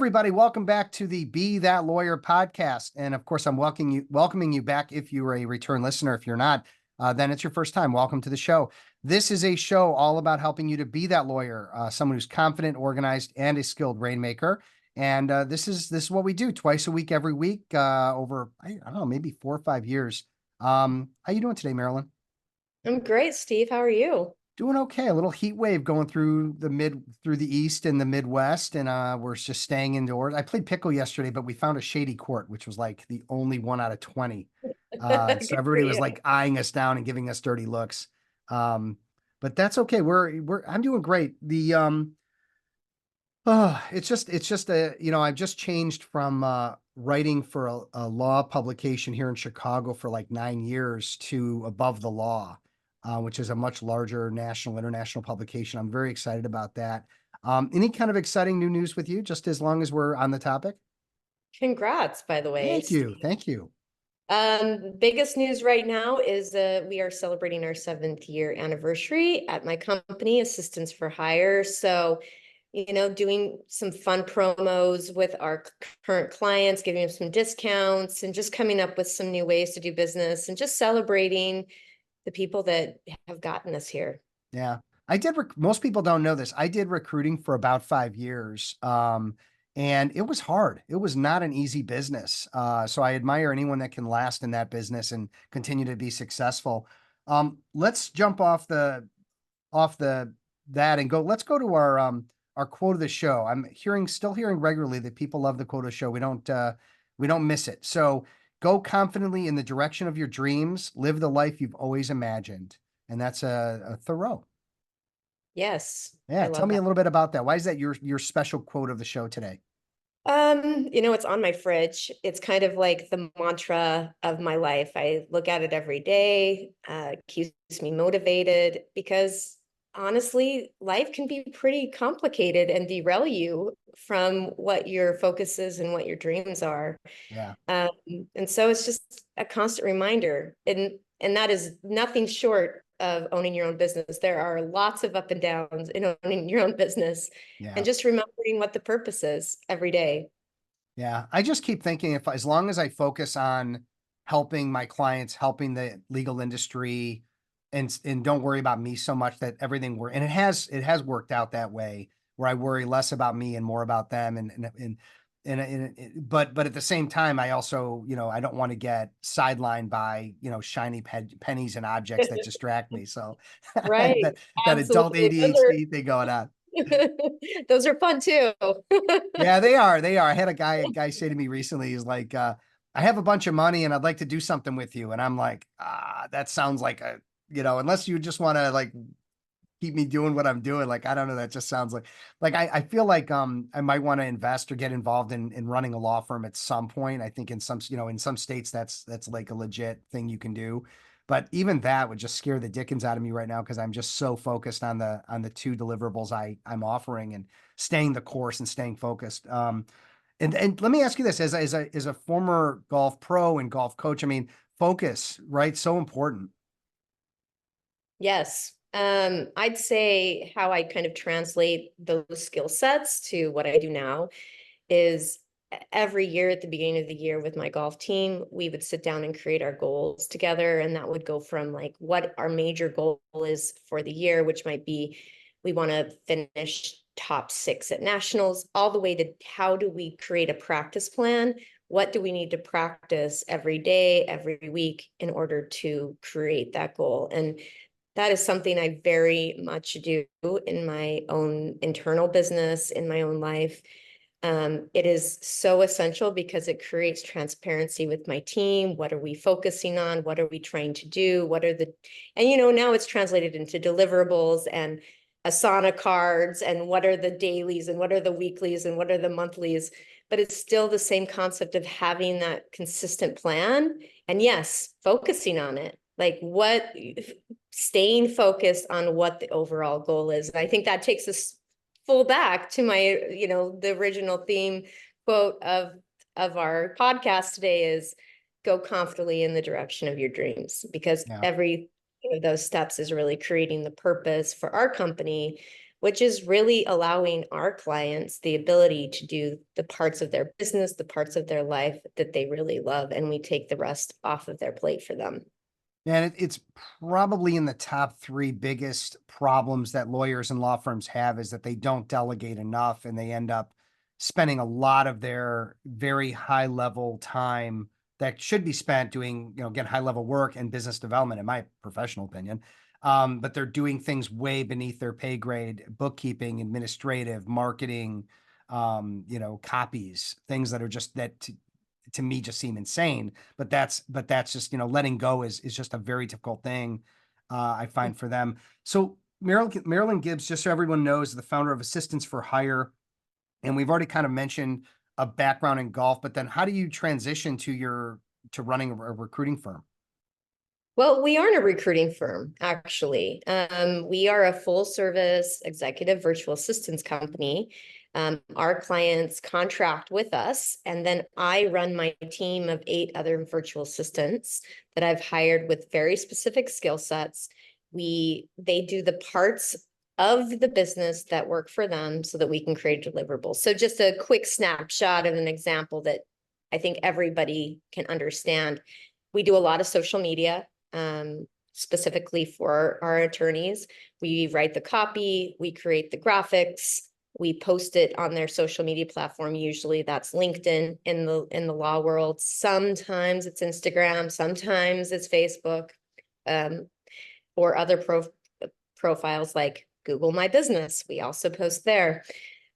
everybody. Welcome back to the Be That Lawyer podcast. And of course, I'm welcoming you back if you're a return listener. If you're not, then it's your first time. Welcome to the show. This is a show all about helping you to be that lawyer, someone who's confident, organized, and a skilled rainmaker. And this is what we do twice a week, every week, over, I don't know, maybe 4 or 5 years. How you doing today, Merrilyn? I'm great, Steve. How are you? Doing okay. A little heat wave going through the east and the Midwest, and we're just staying indoors. I played pickle yesterday, but we found a shady court, which was like the only 1 out of 20. So Good for everybody was you. like eyeing us down and giving us dirty looks. But that's okay. I'm doing great. It's just I've just changed from writing for a law publication here in Chicago for like 9 years to Above the Law, which is a much larger national, international publication. I'm very excited about that. Any kind of exciting new news with you, just as long as we're on the topic? Congrats, by the way, Thank you. Steve. Thank you. Biggest news right now is we are celebrating our 7th year anniversary at my company, Assistance for Hire. So, doing some fun promos with our current clients, giving them some discounts, and just coming up with some new ways to do business and just celebrating the people that have gotten us here. Yeah. Most people don't know this. I did recruiting for about 5 years. And it was hard. It was not an easy business. So I admire anyone that can last in that business and continue to be successful. Let's jump off the that and go. Let's go to our quote of the show. Still hearing regularly that people love the quote of the show. We don't miss it. So go confidently in the direction of your dreams. Live the life you've always imagined. And that's a Thoreau. Yes, Yeah, I tell love me that. a little bit about that. Why is that your special quote of the show today? It's on my fridge. It's kind of like the mantra of my life. I look at it every day, keeps me motivated because honestly, life can be pretty complicated and derail you from what your focus is and what your dreams are. Yeah. Um, and so it's just a constant reminder. And that is nothing short of owning your own business. There are lots of up and downs in owning your own business, Yeah. and just remembering what the purpose is every day. Yeah. I just keep thinking as long as I focus on helping my clients, helping the legal industry, and don't worry about me so much, that everything and it has worked out that way, where I worry less about me and more about them. But at the same time, I also, I don't want to get sidelined by, shiny pennies and objects that distract me. So Right. that adult Absolutely. ADHD thing going on. Those are fun too. Yeah, they are. They are. I had a guy say to me recently, he's like, I have a bunch of money and I'd like to do something with you. And I'm like, that sounds like unless you just want to like keep me doing what I'm doing. Like, I don't know. That just sounds like I feel like I might want to invest or get involved in running a law firm at some point. I think in some states that's like a legit thing you can do. But even that would just scare the dickens out of me right now, because I'm just so focused on the 2 deliverables I'm offering, and staying the course and staying focused. And let me ask you this, as a former golf pro and golf coach, I mean, focus, right? So important. Yes. I'd say how I kind of translate those skill sets to what I do now is every year at the beginning of the year with my golf team, we would sit down and create our goals together. And that would go from like what our major goal is for the year, which might be we want to finish top 6 at nationals, all the way to how do we create a practice plan? What do we need to practice every day, every week in order to create that goal? And that is something I very much do in my own internal business, in my own life. It is so essential because it creates transparency with my team. What are we focusing on? What are we trying to do? And now it's translated into deliverables and Asana cards, and what are the dailies and what are the weeklies and what are the monthlies, but it's still the same concept of having that consistent plan. And yes, focusing on it, staying focused on what the overall goal is. And I think that takes us full back to my, the original theme quote of our podcast today is go confidently in the direction of your dreams, because Yeah. every of those steps is really creating the purpose for our company, which is really allowing our clients the ability to do the parts of their business, the parts of their life that they really love, and we take the rest off of their plate for them. And it's probably in the top three biggest problems that lawyers and law firms have is that they don't delegate enough and they end up spending a lot of their very high level time that should be spent doing, again, high level work and business development, in my professional opinion. But they're doing things way beneath their pay grade, bookkeeping, administrative, marketing, copies, things that are just that to me just seem insane. But that's just, letting go is just a very difficult thing, I find for them. So Merrilyn Gibbs, just so everyone knows, is the founder of Assistance for Hire. And we've already kind of mentioned a background in golf, but then how do you transition to running a recruiting firm? Well, we aren't a recruiting firm, actually. We are a full service executive virtual assistance company. Our clients contract with us, and then I run my team of 8 other virtual assistants that I've hired with very specific skill sets. They do the parts of the business that work for them so that we can create deliverables. So just a quick snapshot of an example that I think everybody can understand. We do a lot of social media, specifically for our attorneys. We write the copy, we create the graphics, we post it on their social media platform. Usually that's LinkedIn in the law world. Sometimes it's Instagram, sometimes it's Facebook, or other profiles like Google My Business. We also post there.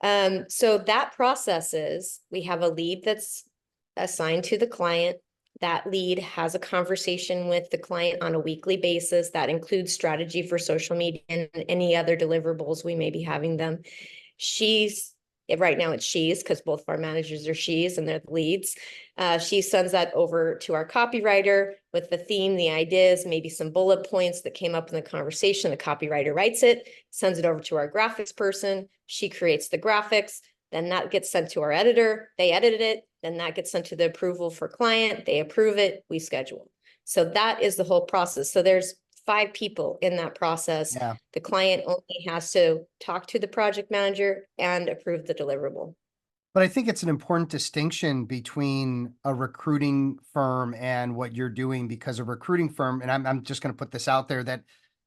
So that process is, we have a lead that's assigned to the client. That lead has a conversation with the client on a weekly basis. That includes strategy for social media and any other deliverables we may be having them. Right now it's she's, because both of our managers are she's and they're the leads. She sends that over to our copywriter with the theme, the ideas, maybe some bullet points that came up in the conversation. The copywriter writes it, sends it over to our graphics person. She creates the graphics. Then that gets sent to our editor. They edited it. Then that gets sent to the approval for client. They approve it. We schedule. So that is the whole process. So there's 5 people in that process. Yeah. The client only has to talk to the project manager and approve the deliverable. But I think it's an important distinction between a recruiting firm and what you're doing, because a recruiting firm, and I'm just going to put this out there, that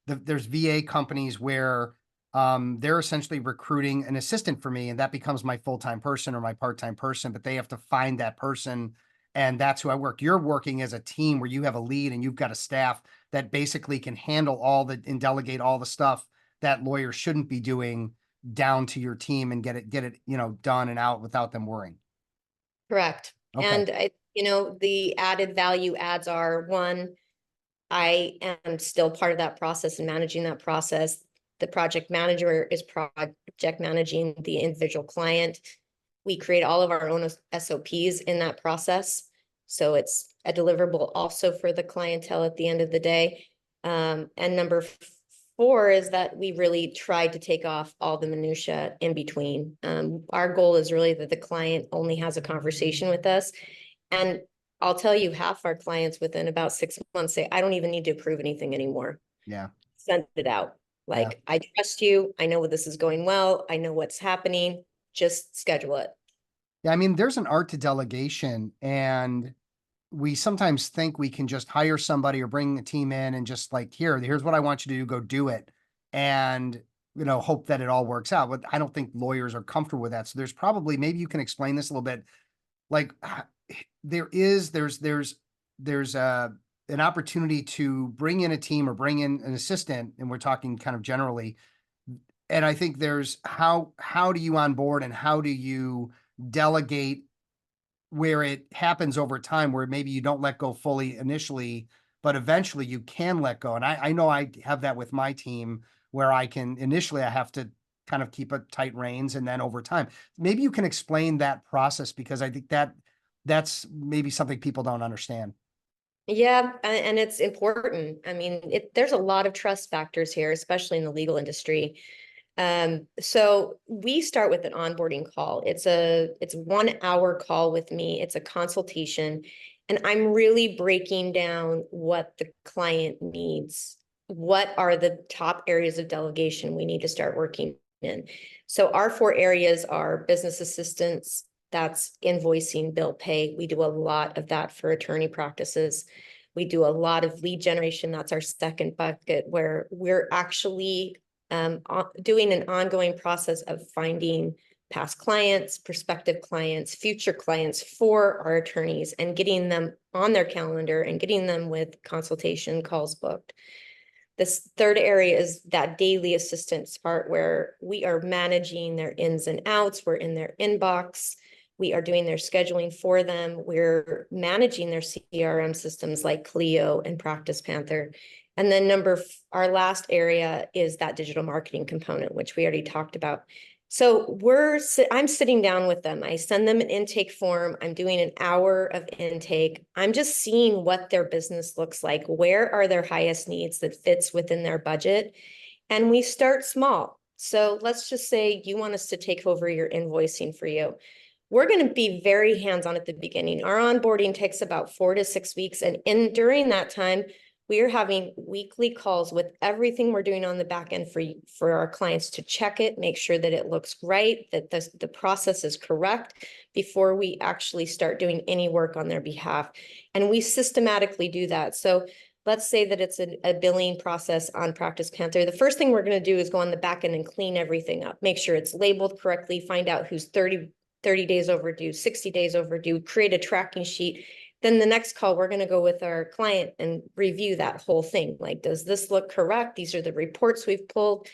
there's VA companies where they're essentially recruiting an assistant for me, and that becomes my full-time person or my part-time person, but they have to find that person, and that's who I work. You're working as a team where you have a lead and you've got a staff that basically can handle and delegate all the stuff that lawyers shouldn't be doing down to your team and get it, done and out without them worrying. Correct. Okay. And the added value adds are, one, I am still part of that process and managing that process. The project manager is project managing the individual client. We create all of our own SOPs in that process. So it's a deliverable also for the clientele at the end of the day. And number 4 is that we really tried to take off all the minutia in between. Our goal is really that the client only has a conversation with us. And I'll tell you, half our clients within about 6 months say, I don't even need to approve anything anymore. Yeah. Send it out. Like, Yeah. I trust you. I know this is going well. I know what's happening. Just schedule it. Yeah. I mean, there's an art to delegation, and we sometimes think we can just hire somebody or bring a team in and just like, here's what I want you to do, go do it. And, hope that it all works out. But I don't think lawyers are comfortable with that. So there's probably, maybe you can explain this a little bit. Like there's an opportunity to bring in a team or bring in an assistant, and we're talking kind of generally. And I think there's how do you onboard and how do you delegate where it happens over time, where maybe you don't let go fully initially, but eventually you can let go. And I know I have that with my team, where I have to kind of keep a tight reins, and then over time, maybe you can explain that process, because I think that's maybe something people don't understand. Yeah, and it's important. I mean, there's a lot of trust factors here, especially in the legal industry. So we start with an onboarding call. It's 1 hour call with me. It's a consultation, and I'm really breaking down what the client needs. What are the top areas of delegation we need to start working in. So our 4 areas are business assistance, that's invoicing, bill pay. We do a lot of that for attorney practices. We do a lot of lead generation. That's our second bucket, where we're actually doing an ongoing process of finding past clients, prospective clients, future clients for our attorneys, and getting them on their calendar and getting them with consultation calls booked. This third area is that daily assistance part, where we are managing their ins and outs. We're in their inbox. We are doing their scheduling for them. We're managing their CRM systems like Clio and Practice Panther. And then our last area is that digital marketing component, which we already talked about. So I'm sitting down with them. I send them an intake form. I'm doing an hour of intake. I'm just seeing what their business looks like. Where are their highest needs that fits within their budget? And we start small. So let's just say you want us to take over your invoicing for you. We're going to be very hands-on at the beginning. Our onboarding takes about 4 to 6 weeks. And during that time, we are having weekly calls with everything we're doing on the back end for our clients to check it, make sure that it looks right, that the process is correct before we actually start doing any work on their behalf. And we systematically do that. So let's say that it's a billing process on Practice Panther. The first thing we're going to do is go on the back end and clean everything up, make sure it's labeled correctly, find out who's 30 days overdue, 60 days overdue, create a tracking sheet. Then the next call, we're going to go with our client and review that whole thing. Like, does this look correct? These are the reports we've pulled,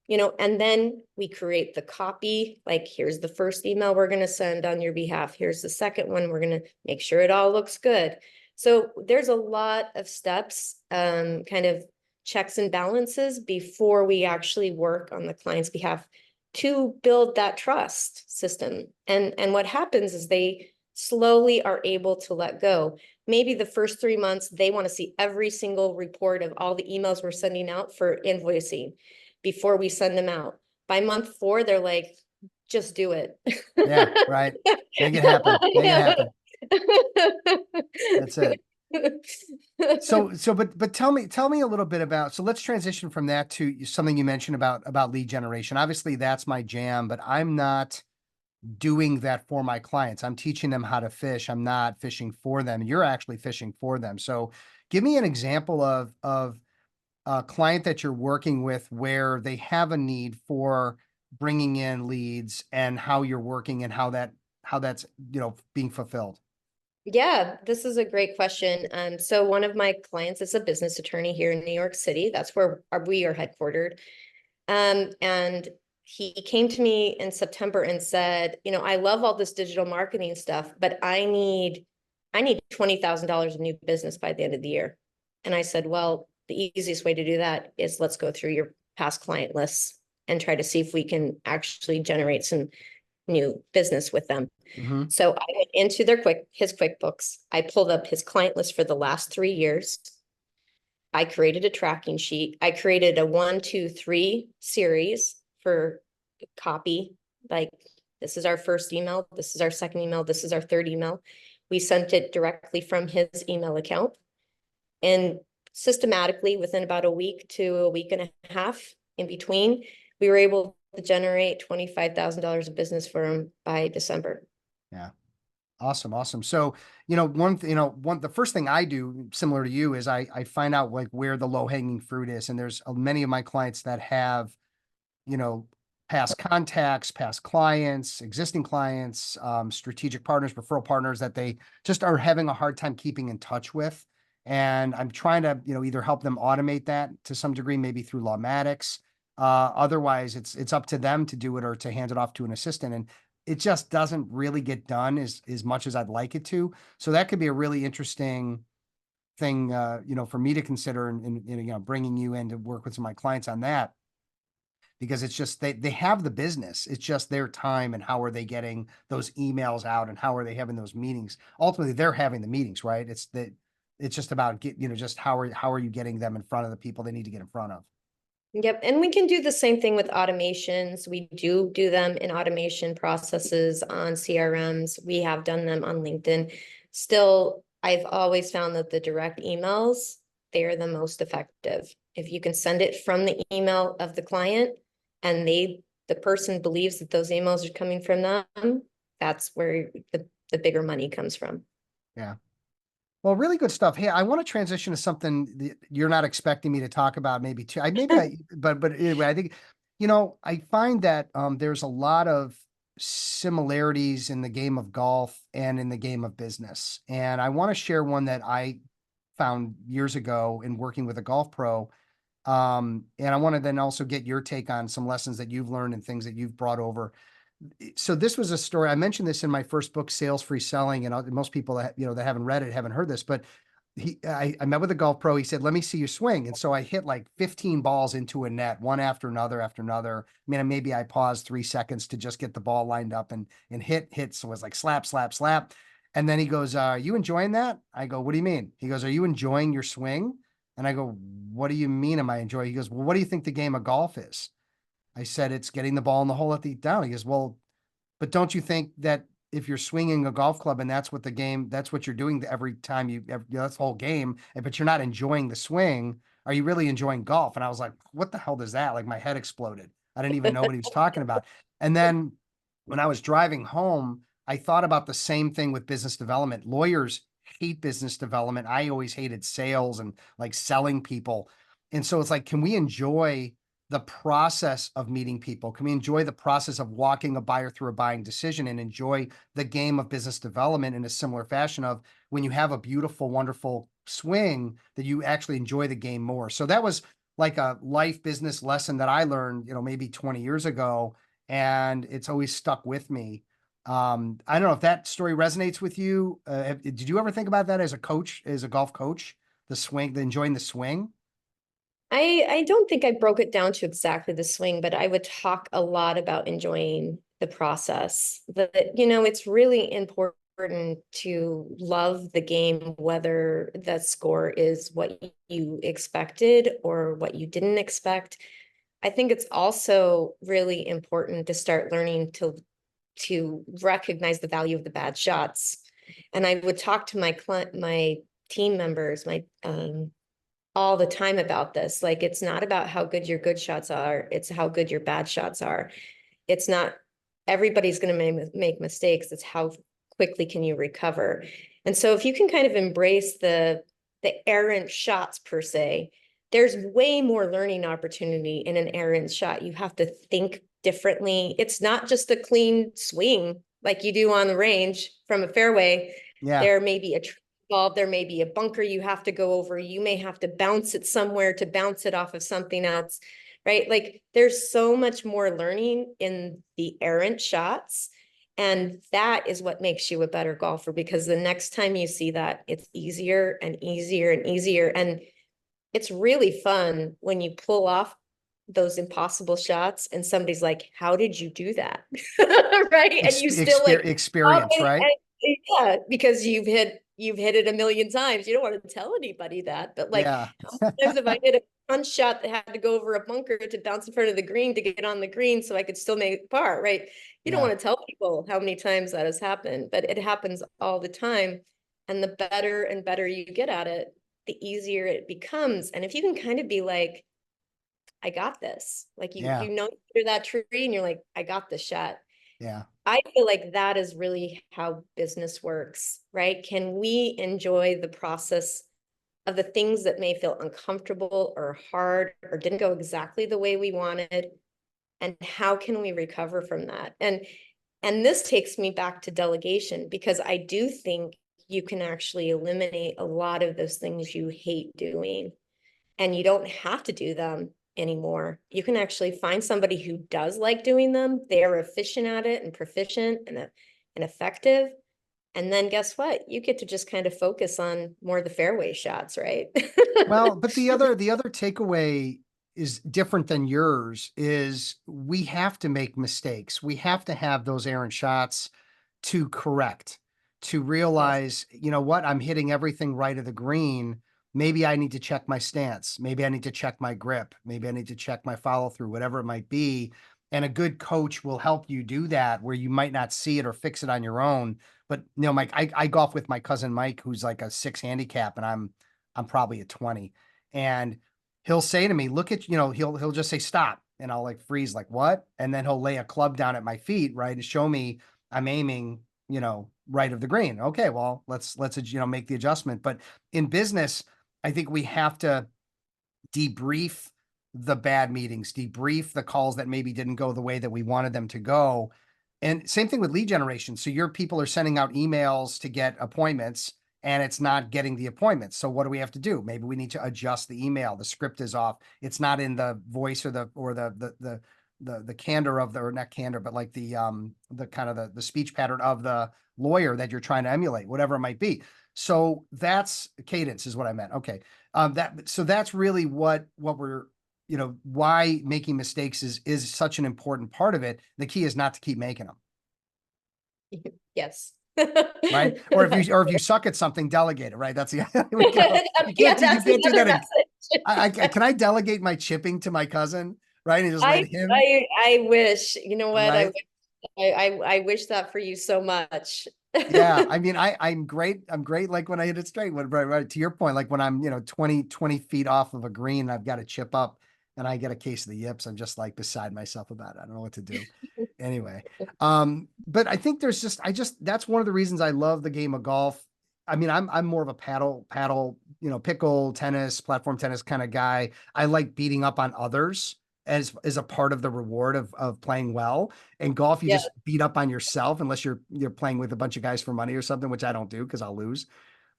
and then we create the copy. Like, here's the first email we're going to send on your behalf. Here's the second one. We're going to make sure it all looks good. So there's a lot of steps, kind of checks and balances before we actually work on the client's behalf to build that trust system. And what happens is they slowly are able to let go. Maybe the first 3 months, they want to see every single report of all the emails we're sending out for invoicing before we send them out. By month 4, they're like, just do it. Yeah, right. Make it happen. Make it happen. That's it. But tell me a little bit about, so let's transition from that to something you mentioned about lead generation. Obviously that's my jam, but I'm not doing that for my clients. I'm teaching them how to fish. I'm not fishing for them. You're actually fishing for them. So give me an example of a client that you're working with where they have a need for bringing in leads, and how you're working and how that's, being fulfilled. Yeah, this is a great question. So one of my clients is a business attorney here in New York City. That's where we are headquartered. And he came to me in September and said, I love all this digital marketing stuff, but I need $20,000 of new business by the end of the year. And I said, well, the easiest way to do that is let's go through your past client lists and try to see if we can actually generate some new business with them. Mm-hmm. So I went into his QuickBooks. I pulled up his client list for the last 3 years. I created a tracking sheet. I created a 1, 2, 3 series for copy. Like, this is our first email. This is our second email. This is our third email. We sent it directly from his email account. And systematically, within about a week to a week and a half in between, we were able to generate $25,000 of business for him by December. Yeah. Awesome. So, the first thing I do, similar to you, is I find out like where the low hanging fruit is. And there's many of my clients that have, past contacts, past clients, existing clients, strategic partners, referral partners that they just are having a hard time keeping in touch with. And I'm trying to, either help them automate that to some degree, maybe through Lawmatics. Otherwise it's up to them to do it or to hand it off to an assistant. And it just doesn't really get done as much as I'd like it to. So that could be a really interesting thing, for me to consider, and bringing you in to work with some of my clients on that, because it's just, they have the business. It's just their time, and how are they getting those emails out, and how are they having those meetings? Ultimately, they're having the meetings, right? It's just about just how are you getting them in front of the people they need to get in front of. Yep. And we can do the same thing with automations. We do them in automation processes on CRMs. We have done them on LinkedIn. Still, I've always found that the direct emails, they're the most effective. If you can send it from the email of the client and they the person believes that those emails are coming from them, that's where the bigger money comes from. Yeah. Well, really good stuff. Hey, I want to transition to something that you're not expecting me to talk about, maybe too. But anyway, I think, I find that there's a lot of similarities in the game of golf and in the game of business. And I want to share one that I found years ago in working with a golf pro. And I want to then also get your take on some lessons that you've learned and things that you've brought over. So this was a story. I mentioned this in my first book, Sales Free Selling, and most people that that haven't read it haven't heard this. But I met with a golf pro. He said, "Let me see you swing." And so I hit like 15 balls into a net, one after another after another. I mean, maybe I paused 3 seconds to just get the ball lined up and hit. So it was like slap, slap, slap. And then he goes, "Are you enjoying that?" I go, "What do you mean?" He goes, "Are you enjoying your swing?" And I go, "What do you mean? Am I enjoying?" He goes, "Well, what do you think the game of golf is?" I said, "It's getting the ball in the hole at the down." He goes, "Well, but don't you think that if you're swinging a golf club and that's what the game, that's what you're doing every time that's the whole game, but you're not enjoying the swing, are you really enjoying golf?" And I was like, "What the hell does that?" Like my head exploded. I didn't even know what he was talking about. And then when I was driving home, I thought about the same thing with business development. Lawyers hate business development. I always hated sales and like selling people. And so it's like, can we enjoy the process of meeting people? Can we enjoy the process of walking a buyer through a buying decision and enjoy the game of business development in a similar fashion of when you have a beautiful, wonderful swing that you actually enjoy the game more? So that was like a life business lesson that I learned, maybe 20 years ago, and it's always stuck with me. I don't know if that story resonates with you. Did you ever think about that as a coach, as a golf coach, the swing, the enjoying the swing? I don't think I broke it down to exactly the swing, but I would talk a lot about enjoying the process. That, it's really important to love the game, whether that score is what you expected or what you didn't expect. I think it's also really important to start learning to recognize the value of the bad shots. And I would talk to my team members, all the time about this. Like, it's not about how good your good shots are, it's how good your bad shots are. It's not everybody's going to make mistakes. It's how quickly can you recover. And so if you can kind of embrace the errant shots per se, there's way more learning opportunity in an errant shot. You have to think differently. It's not just a clean swing like you do on the range from a fairway. Yeah. There may be a tree involved, there may be a bunker you have to go over. You may have to bounce it somewhere to bounce it off of something else, right? Like, there's so much more learning in the errant shots. And that is what makes you a better golfer, because the next time you see that, it's easier and easier and easier. And it's really fun when you pull off those impossible shots and somebody's like, "How did you do that?" Right? And you still like, Experience, right? yeah, because you've hit it a million times. You don't want to tell anybody that, but like, Yeah. how many times have I hit a punch shot that had to go over a bunker to bounce in front of the green to get on the green so I could still make par, right? You don't Yeah. want to tell people how many times that has happened, but it happens all the time. And the better and better you get at it, the easier it becomes. And if you can kind of be like, "I got this," like Yeah. you're that tree and you're like, "I got this shot." Yeah. I feel like that is really how business works, right? Can we enjoy the process of the things that may feel uncomfortable or hard or didn't go exactly the way we wanted? And how can we recover from that? And this takes me back to delegation, because I do think you can actually eliminate a lot of those things you hate doing, and you don't have to do them anymore. You can actually find somebody who does like doing them. They're efficient at it and proficient and effective. And then guess what? You get to just kind of focus on more of the fairway shots, right? Well, but the other takeaway is different than yours is we have to make mistakes. We have to have those errant shots to correct, to Yes. realize, you know what, I'm hitting everything right of the green. Maybe I need to check my stance. Maybe I need to check my grip. Maybe I need to check my follow through, whatever it might be. And a good coach will help you do that where you might not see it or fix it on your own. But Mike, I golf with my cousin Mike, who's like a 6 handicap, and I'm probably a 20. And he'll say to me, look at, he'll just say, stop. And I'll like freeze, like, what? And then he'll lay a club down at my feet, right? And show me I'm aiming, right of the green. Okay, well, let's, make the adjustment. But in business, I think we have to debrief the bad meetings, debrief the calls that maybe didn't go the way that we wanted them to go. And same thing with lead generation. So your people are sending out emails to get appointments and it's not getting the appointments. So what do we have to do? Maybe we need to adjust the email. The script is off. It's not in the voice or the candor of the, or not candor, but like the kind of the speech pattern of the lawyer that you're trying to emulate, whatever it might be. So that's cadence is what I meant. Okay. So that's really what we're, why making mistakes is such an important part of it. The key is not to keep making them. Yes. Right. Or if you suck at something, delegate it. Right. That's the, we go. Yeah, that's You can't do another that. message. Can I delegate my chipping to my cousin? Right. And just let him, I wish, you know what? right. I wish that for you so much. Yeah. I mean, I'm great. I'm great. Like when I hit it straight, right. To your point, like when I'm, 20 feet off of a green, I've got to chip up and I get a case of the yips. I'm just like beside myself about it. I don't know what to do. Anyway. But I think that's one of the reasons I love the game of golf. I mean, I'm more of a paddle, pickle tennis, platform tennis kind of guy. I like beating up on others as a part of the reward of playing well. And golf, you Yeah. just beat up on yourself unless you're playing with a bunch of guys for money or something, which I don't do because I'll lose.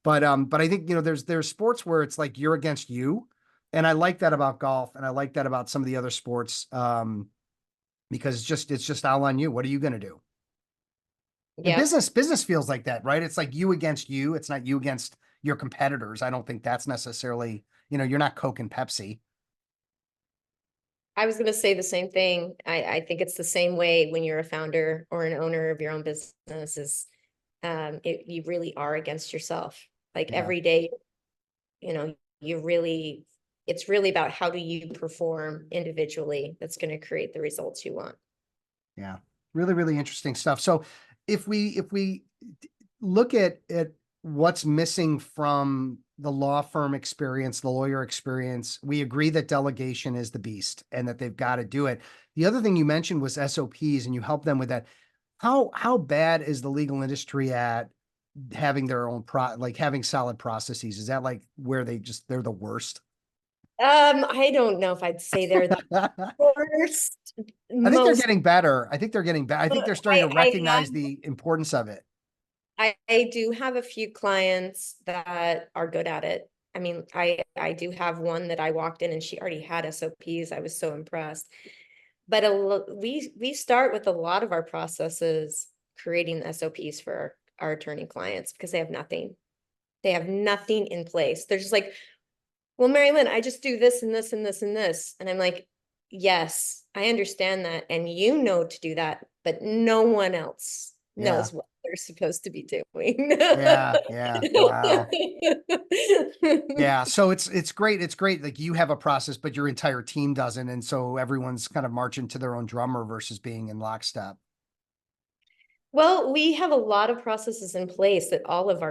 But I think, there's sports where it's like you're against you. And I like that about golf. And I like that about some of the other sports. Because it's just all on you. What are you going to do? And Yep. business feels like that, right? It's like you against you. It's not you against your competitors. I don't think that's necessarily, you're not Coke and Pepsi. I was going to say the same thing. I think it's the same way when you're a founder or an owner of your own business is you really are against yourself. Like Yeah. every day, it's really about how do you perform individually that's going to create the results you want. Yeah. Really, really interesting stuff. So if we look at what's missing from the law firm experience, the lawyer experience, we agree that delegation is the beast and that they've got to do it. The other thing you mentioned was SOPs and you help them with that. How bad is the legal industry at having their own like having solid processes? Is that like where they're the worst? I don't know if I'd say they're the worst. I think they're Most getting better. I think they're getting better. I think they're starting to I have recognize the importance of it. I do have a few clients that are good at it. I mean, I do have one that I walked in and she already had SOPs. I was so impressed. But we start with a lot of our processes creating SOPs for our attorney clients because they have nothing. They have nothing in place. They're just like, well, Merrilyn, I just do this and this and this and this. And I'm like, yes, I understand that. And you know to do that, but no one else Yeah. knows what they're supposed to be doing. Yeah. Yeah. Wow. Yeah. So it's great. It's great. Like you have a process, but your entire team doesn't. And so everyone's kind of marching to their own drummer versus being in lockstep. Well, we have a lot of processes in place that all of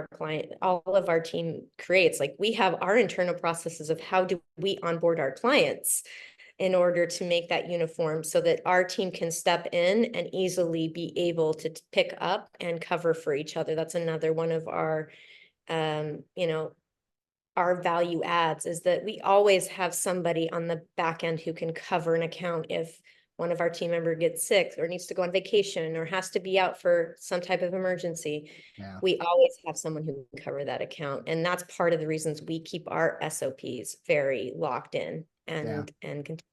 our team creates. Like we have our internal processes of how do we onboard our clients in order to make that uniform so that our team can step in and easily be able to pick up and cover for each other. That's another one of our, our value adds is that we always have somebody on the back end who can cover an account if one of our team member gets sick or needs to go on vacation or has to be out for some type of emergency. Yeah. We always have someone who can cover that account. And that's part of the reasons we keep our SOPs very locked in Yeah. and continuous.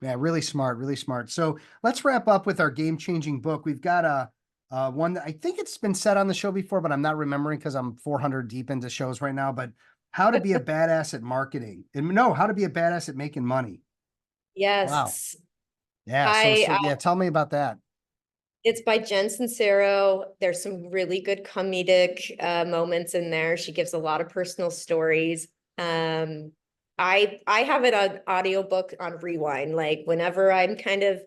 Yeah. Really smart. Really smart. So let's wrap up with our game-changing book. We've got one that I think it's been said on the show before, but I'm not remembering because I'm 400 deep into shows right now, but how to be a badass at marketing and no, how to be a badass at making money. Wow. Yes. Yeah. So, I, so yeah, tell me about that. It's by Jen Sincero. There's some really good comedic moments in there. She gives a lot of personal stories. I have it on audiobook on rewind. Like whenever I'm kind of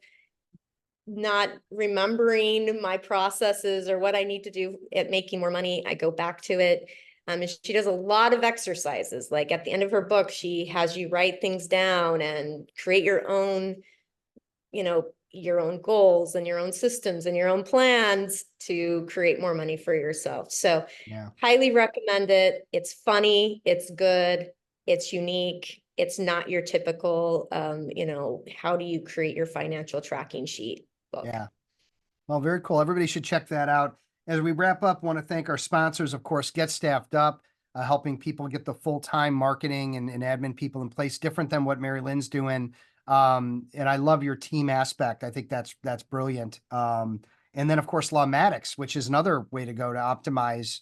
not remembering my processes or what I need to do at making more money, I go back to it. And she does a lot of exercises. Like at the end of her book, she has you write things down and create your own your own goals and your own systems and your own plans to create more money for yourself. So Yeah. highly recommend it. It's funny, it's good, it's unique. It's not your typical, how do you create your financial tracking sheet book. Yeah. Well, very cool. Everybody should check that out. As we wrap up, I want to thank our sponsors, of course, Get Staffed Up, helping people get the full-time marketing and admin people in place, different than what Merrilyn's doing. And I love your team aspect. I think that's brilliant. And then, of course, Lawmatics, which is another way to go to optimize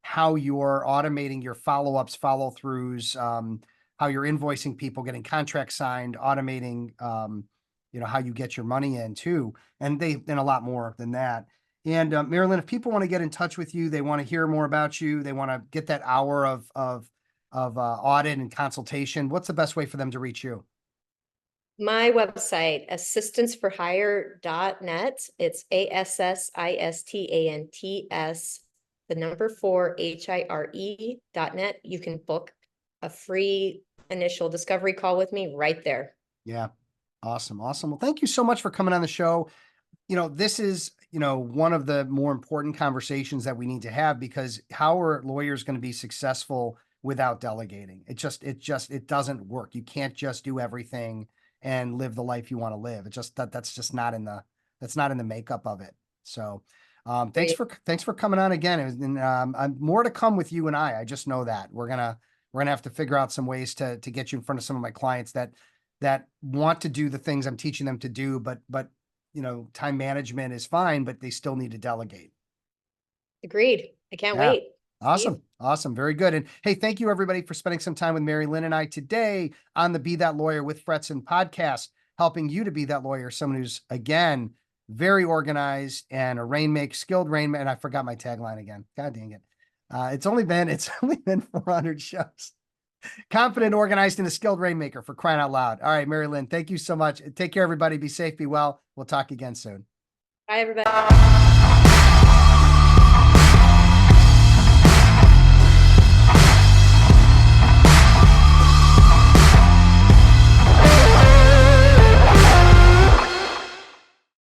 how you're automating your follow-ups, follow-throughs, how you're invoicing people, getting contracts signed, automating, how you get your money in too. And a lot more than that. And Merrilyn, if people want to get in touch with you, they want to hear more about you, they want to get that hour of audit and consultation, what's the best way for them to reach you? My website, assistanceforhire.net. It's ASSISTANTS, the number 4 HIRE.net. You can book a free initial discovery call with me right there. Yeah. Awesome. Awesome. Well, thank you so much for coming on the show. This is, one of the more important conversations that we need to have, because how are lawyers going to be successful without delegating? It doesn't work. You can't just do everything and live the life you want to live. That's just not in the makeup of it. So, thanks for coming on again. And more to come with you and I just know that we're going to have to figure out some ways to get you in front of some of my clients that want to do the things I'm teaching them to do, but time management is fine, but they still need to delegate. Agreed. I can't Yeah. wait. Awesome. Steve. Awesome. Very good. And hey, thank you everybody for spending some time with Merrilyn and I today on the Be That Lawyer with Fretzin podcast, helping you to be that lawyer, someone who's, again, very organized and skilled rainmaker. And I forgot my tagline again. God dang it. It's only been 400 shows. Confident, organized, and a skilled rainmaker, for crying out loud. All right, Merrilyn, thank you so much. Take care, everybody. Be safe, be well. We'll talk again soon. Bye, everybody.